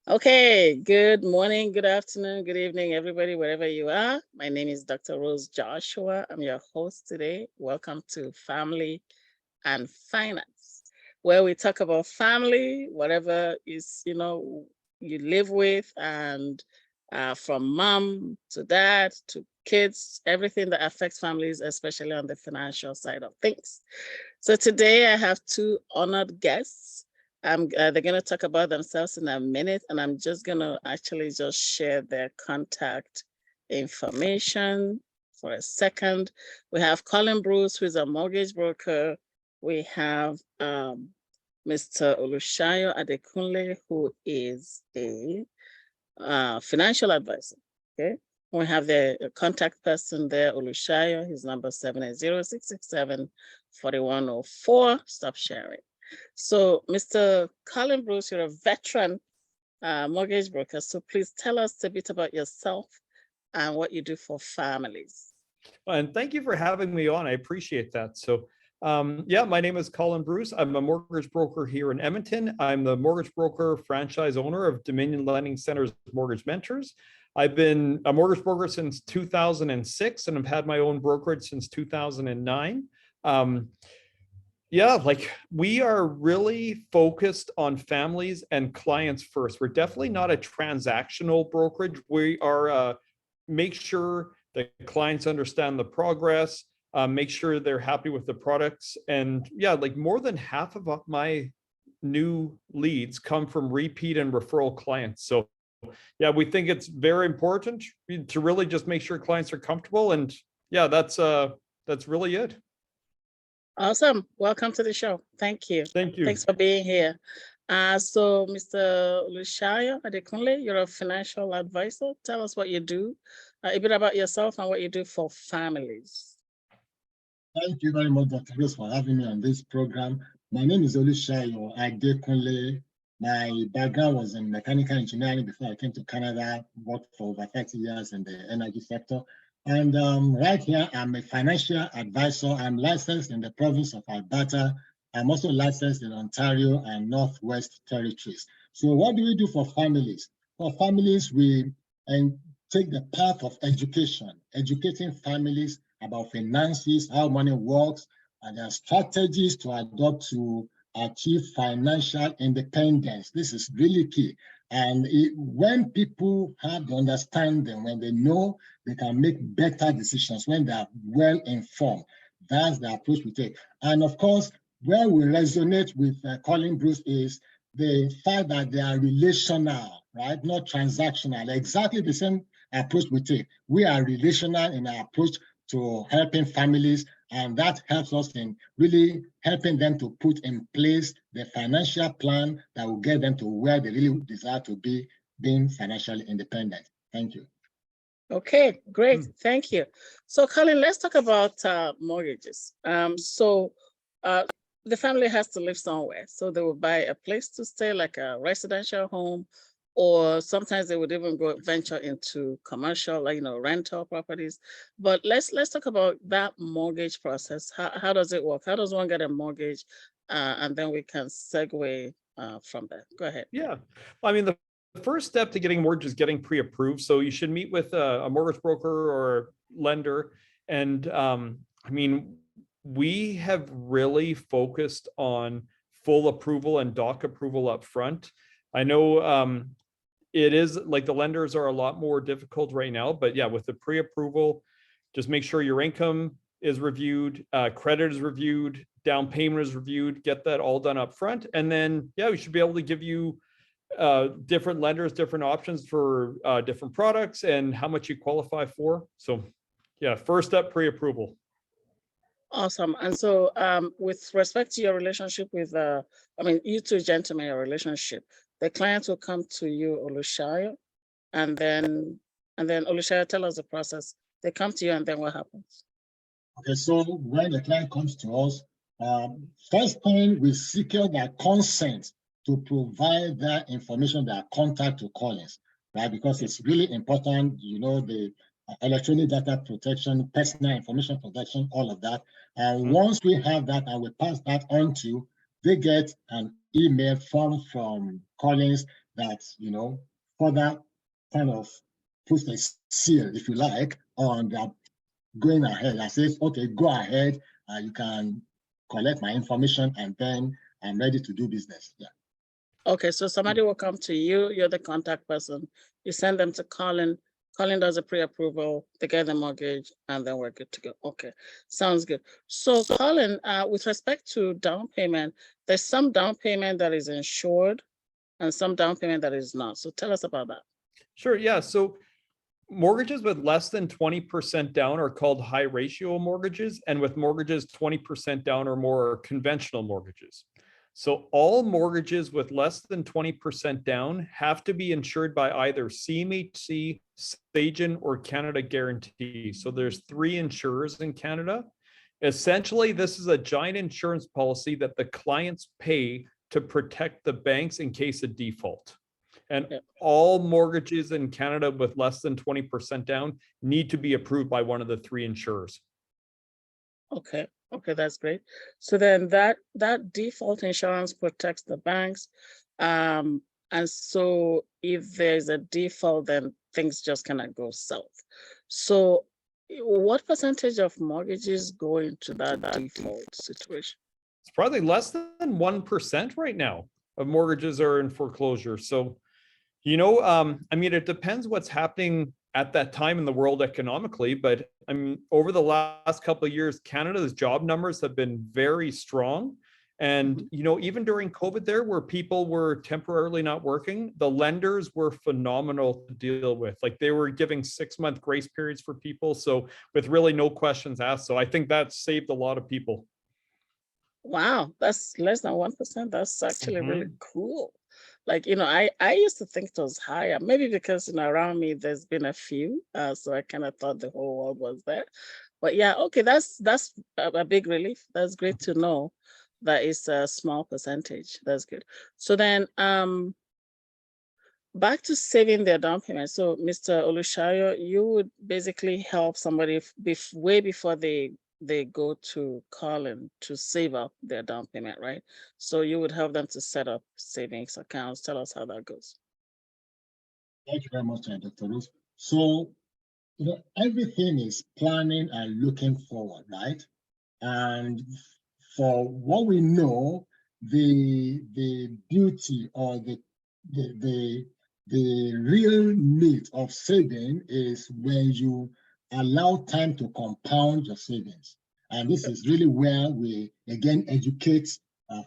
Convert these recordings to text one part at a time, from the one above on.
Okay, good morning, good afternoon, good evening, everybody, wherever you are. My name is Dr. Rose Joshua. I'm your host today. Welcome to Family and Finance, where we talk about family, whatever is, you live with, and from mom to dad to kids, everything that affects families, especially on the financial side of things. So today I have two honored guests. They're going to talk about themselves in a minute, and I'm just going to actually just share their contact information for a second. We have Collin Bruce, who is a mortgage broker. We have Mr. Olusayo Adekunle, who is a financial advisor. Okay. We have the contact person there, Olusayo. His number is 780-667-4104. Stop sharing. So, Mr. Collin Bruce, you're a veteran mortgage broker. So please tell us a bit about yourself and what you do for families. And thank you for having me on. I appreciate that. So, yeah, my name is Collin Bruce. I'm a mortgage broker here in Edmonton. I'm the mortgage broker franchise owner of Dominion Lending Center's Mortgage Mentors. I've been a mortgage broker since 2006, and I've had my own brokerage since 2009. Yeah, like we are really focused on families and clients first. We're definitely not a transactional brokerage. We are make sure the clients understand the progress, make sure they're happy with the products. And yeah, like more than half of my new leads come from repeat and referral clients. So yeah, we think it's very important to really just make sure clients are comfortable. And yeah, that's really it. Awesome. Welcome to the show. Thank you. Thank you. Thanks for being here. So, Mr. Olusayo Adekunle, you're a financial advisor. Tell us what you do, a bit about yourself and what you do for families. Thank you very much, Dr. Rose, for having me on this program. My name is Olusayo Adekunle. My background was in mechanical engineering before I came to Canada, worked for over 30 years in the energy sector. And right here, I'm a financial advisor. I'm licensed in the province of Alberta. I'm also licensed in Ontario and Northwest Territories. So what do we do for families? For families, we take the path of education, educating families about finances, how money works, and there are strategies to adopt to achieve financial independence. This is really key. And when people have the understanding, when they know they can make better decisions, when they are well informed, that's the approach we take. And of course, where we resonate with Collin Bruce is the fact that they are relational, right? Not transactional. Exactly the same approach we take. We are relational in our approach to helping families, and that helps us in really helping them to put in place the financial plan that will get them to where they really desire to be, being financially independent. Thank you. Okay, great. Thank you. So, Collin, let's talk about mortgages. The family has to live somewhere. So they will buy a place to stay, like a residential home, or sometimes they would even go venture into commercial, like, rental properties. But let's talk about that mortgage process. How does it work? How does one get a mortgage? And then we can segue from there. Go ahead. Yeah, I mean, the first step to getting a mortgage is getting pre-approved. So you should meet with a mortgage broker or lender. And I mean, we have really focused on full approval and doc approval up front. I know it is like the lenders are a lot more difficult right now, but yeah, with the pre-approval, just make sure your income is reviewed, credit is reviewed, down payment is reviewed, get that all done up front. And then, yeah, we should be able to give you different lenders, different options for different products and how much you qualify for. So yeah, first step, pre-approval. Awesome. And so with respect to your relationship with, you two gentlemen, your relationship, the client will come to you, Olusayo, and then Olusayo, tell us the process. They come to you and then what happens? Okay, so when the client comes to us, first thing, we secure their consent to provide that information, their contact to Collins, right? Because it's really important, the electronic data protection, personal information protection, all of that. And once we have that and we pass that on to they get an email from Collins that, further kind of puts a seal, if you like, on that going ahead and says, okay, go ahead, you can collect my information, and then I'm ready to do business. Yeah. Okay, so somebody will come to you, you're the contact person, you send them to Collin, Collin does a pre-approval, they get the mortgage, and then we're good to go. Okay, sounds good. So Collin, with respect to down payment, there's some down payment that is insured and some down payment that is not. So tell us about that. Sure, yeah. So mortgages with less than 20% down are called high ratio mortgages, and with mortgages 20% down or more are conventional mortgages. So all mortgages with less than 20% down have to be insured by either CMHC, Sagen, or Canada Guarantee. So there's 3 insurers in Canada. Essentially, this is a giant insurance policy that the clients pay to protect the banks in case of default. And all mortgages in Canada with less than 20% down need to be approved by one of the 3 insurers. Okay, okay, that's great. So then that default insurance protects the banks. And so if there's a default, then things just cannot go south. So what percentage of mortgages go into that default situation? It's probably less than 1% right now of mortgages are in foreclosure. So, I mean, it depends what's happening at that time in the world economically, but I mean, over the last couple of years, Canada's job numbers have been very strong. And, even during COVID there, where people were temporarily not working, the lenders were phenomenal to deal with. Like, they were giving 6-month grace periods for people. So with really no questions asked. So I think that saved a lot of people. Wow, that's less than 1%. That's actually really cool. Like, I used to think it was higher, maybe because around me there's been a few, so I kind of thought the whole world was there. But yeah, okay, that's a big relief. That's great to know that it's a small percentage. That's good. So then, back to saving their down payment. So, Mr. Olusayo, you would basically help somebody way before they go to Collin to save up their down payment, right? So you would help them to set up savings accounts. Tell us how that goes. Thank you very much, Dr. Rose. So, everything is planning and looking forward, right? And for what we know, the beauty or the real need of saving is when you allow time to compound your savings. And this is really where we again educate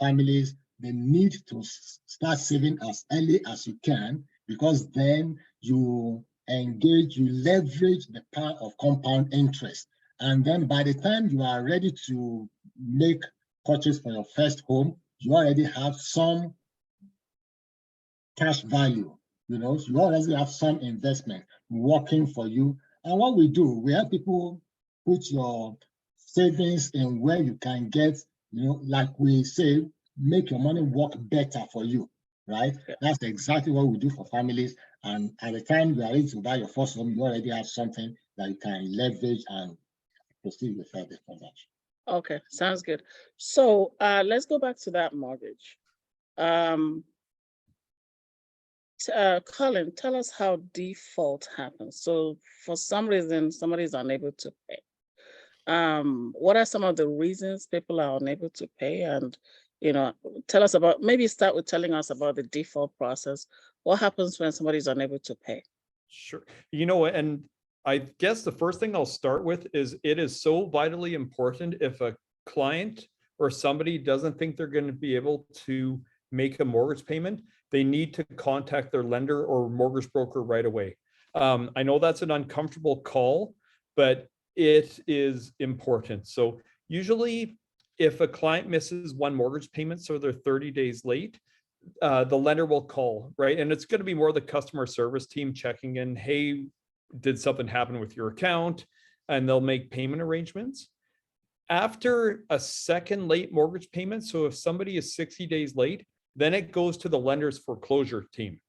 families the need to start saving as early as you can, because then you leverage the power of compound interest. And then by the time you are ready to make purchase for your first home, you already have some cash value. You already have some investment working for you. And what we do, we have people put your savings in where you can get, like we say, make your money work better for you, right? That's exactly what we do for families. And at the time you are ready to buy your first home, you already have something that you can leverage and proceed with the transaction. Okay, sounds good. So let's go back to that mortgage. Collin, tell us how default happens. So for some reason, somebody is unable to pay. What are some of the reasons people are unable to pay? And, tell us about, maybe start with telling us about the default process. What happens when somebody is unable to pay? Sure. And I guess the first thing I'll start with is it is so vitally important if a client or somebody doesn't think they're going to be able to make a mortgage payment, they need to contact their lender or mortgage broker right away. I know that's an uncomfortable call, but it is important. So usually if a client misses one mortgage payment, so they're 30 days late, the lender will call, right? And it's going to be more the customer service team checking in, hey, did something happen with your account? And they'll make payment arrangements. After a second late mortgage payment, so if somebody is 60 days late, then it goes to the lender's foreclosure team.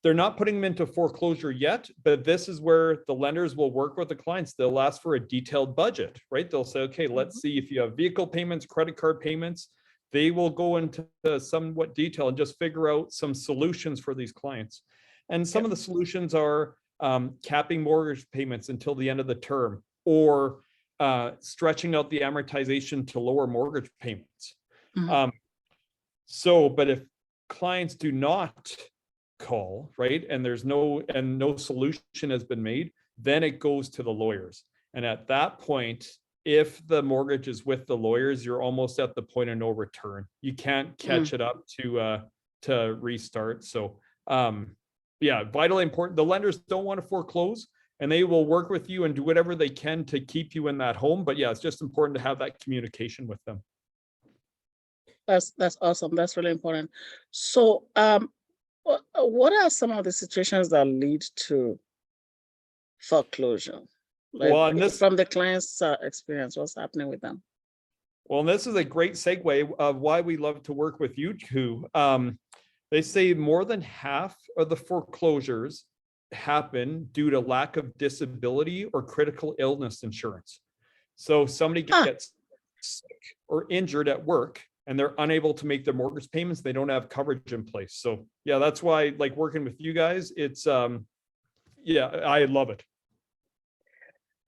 They're not putting them into foreclosure yet, but this is where the lenders will work with the clients. They'll ask for a detailed budget, right? They'll say, okay, let's see if you have vehicle payments, credit card payments. they will go into somewhat detail and just figure out some solutions for these clients. And some of the solutions are capping mortgage payments until the end of the term, or stretching out the amortization to lower mortgage payments. But if clients do not call, right, and there's no solution has been made, then it goes to the lawyers. And at that point, if the mortgage is with the lawyers, you're almost at the point of no return. You can't catch it up to restart. So yeah, vitally important. The lenders don't want to foreclose, and they will work with you and do whatever they can to keep you in that home. But yeah, it's just important to have that communication with them. That's awesome. That's really important. So what are some of the situations that lead to foreclosure? Like, well, and this, from the client's experience, what's happening with them? Well, and this is a great segue of why we love to work with you two. They say more than half of the foreclosures happen due to lack of disability or critical illness insurance. So somebody gets sick or injured at work and they're unable to make their mortgage payments. They don't have coverage in place. So yeah, that's why, like, working with you guys, it's yeah, I love it.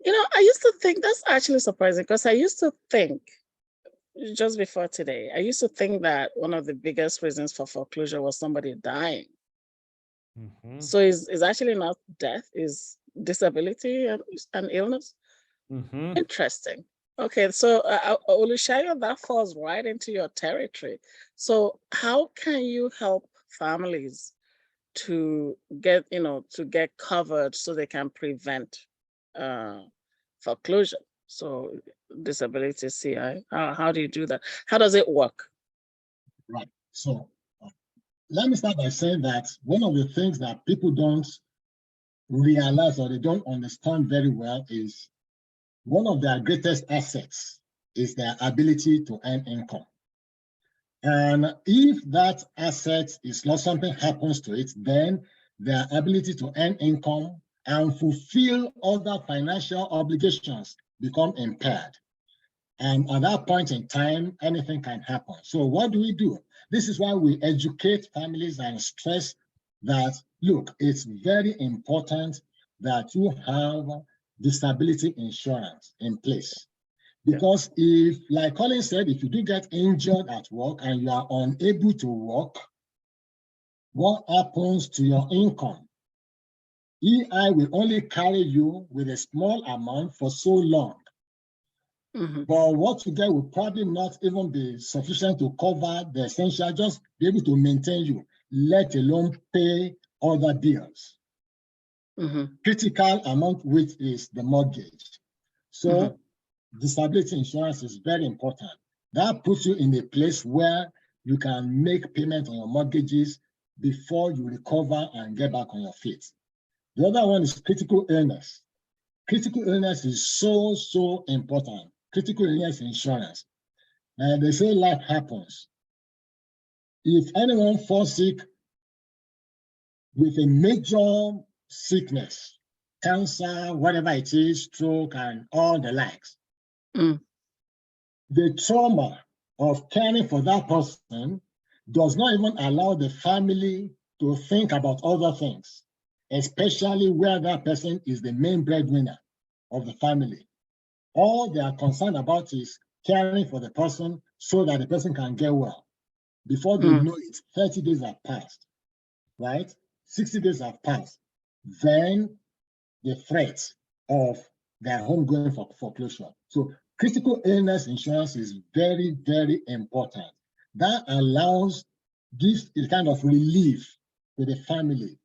You know, I used to think that's actually surprising, because I used to think just before today, I used to think that one of the biggest reasons for foreclosure was somebody dying. So it's actually not death, is disability and illness. Interesting. Okay, so Olusayo, that falls right into your territory. So how can you help families to get, to get covered so they can prevent foreclosure? So disability, CI, how do you do that? How does it work? Right. So let me start by saying that one of the things that people don't realize or they don't understand very well is one of their greatest assets is their ability to earn income. And if that asset is not, something happens to it, then their ability to earn income and fulfill other financial obligations become impaired. And at that point in time, anything can happen. So what do? This is why we educate families and stress that, look, it's very important that you have disability insurance in place. Because if, like Colin said, if you do get injured at work and you are unable to work, what happens to your income? EI will only carry you with a small amount for so long. But what you get will probably not even be sufficient to cover the essential, just be able to maintain you, let alone pay other bills. Critical amount, which is the mortgage. So disability insurance is very important. That puts you in a place where you can make payment on your mortgages before you recover and get back on your feet. The other one is critical illness. Critical illness is so important. Critical illness insurance. And they say life happens. If anyone falls sick with a major sickness, cancer, whatever it is, stroke, and all the likes, the trauma of caring for that person does not even allow the family to think about other things, especially where that person is the main breadwinner of the family. All they are concerned about is caring for the person so that the person can get well. Before they know it, 30 days have passed, right? 60 days have passed. Then the threat of their home going for foreclosure. So critical illness insurance is very important. That gives a kind of relief to the family,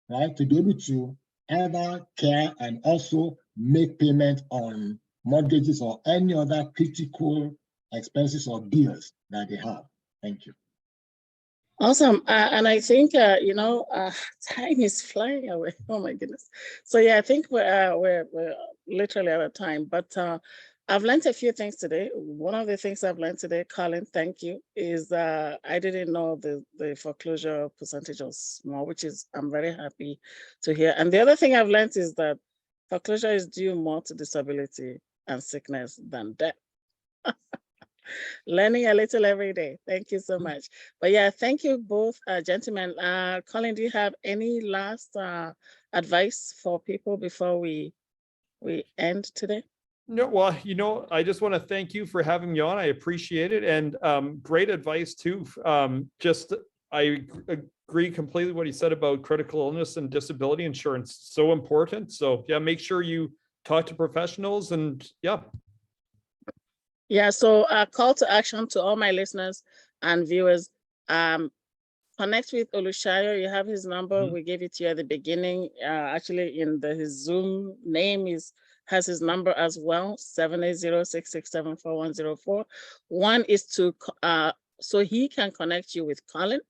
right? To be able to either care and also make payment on mortgages or any other critical expenses or bills that they have. Thank you. Awesome. And I think, time is flying away. Oh my goodness. So yeah, I think we're literally out of time, but I've learned a few things today. One of the things I've learned today, Colin, thank you, is I didn't know the foreclosure percentage was small, which is, I'm very happy to hear. And the other thing I've learned is that foreclosure is due more to disability and sickness than death. Learning a little every day. Thank you so much. But yeah, thank you both, gentlemen. Colin, do you have any last advice for people before we end today? No, well, I just want to thank you for having me on. I appreciate it. And great advice too. I agree completely what he said about critical illness and disability insurance. So important. So yeah, make sure you talk to professionals and yeah. Yeah, so call to action to all my listeners and viewers. Connect with Olusayo. You have his number. We gave it to you at the beginning. Actually, in his Zoom name has his number as well, 780-667-4104. One is to so he can connect you with Colin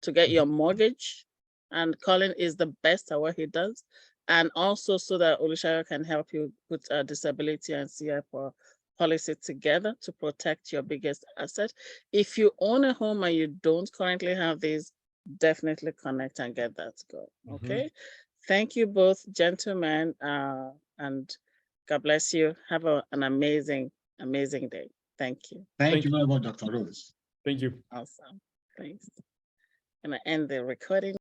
to get your mortgage, and Colin is the best at what he does, and also so that Olusayo can help you put disability and CI for policy together to protect your biggest asset. If you own a home and you don't currently have these, definitely connect and get that going. Okay. Thank you both, gentlemen, and God bless you. Have an amazing day. Thank you. Thank you very much, Dr. Rose. Thank you. Awesome. Thanks. I'm gonna end the recording.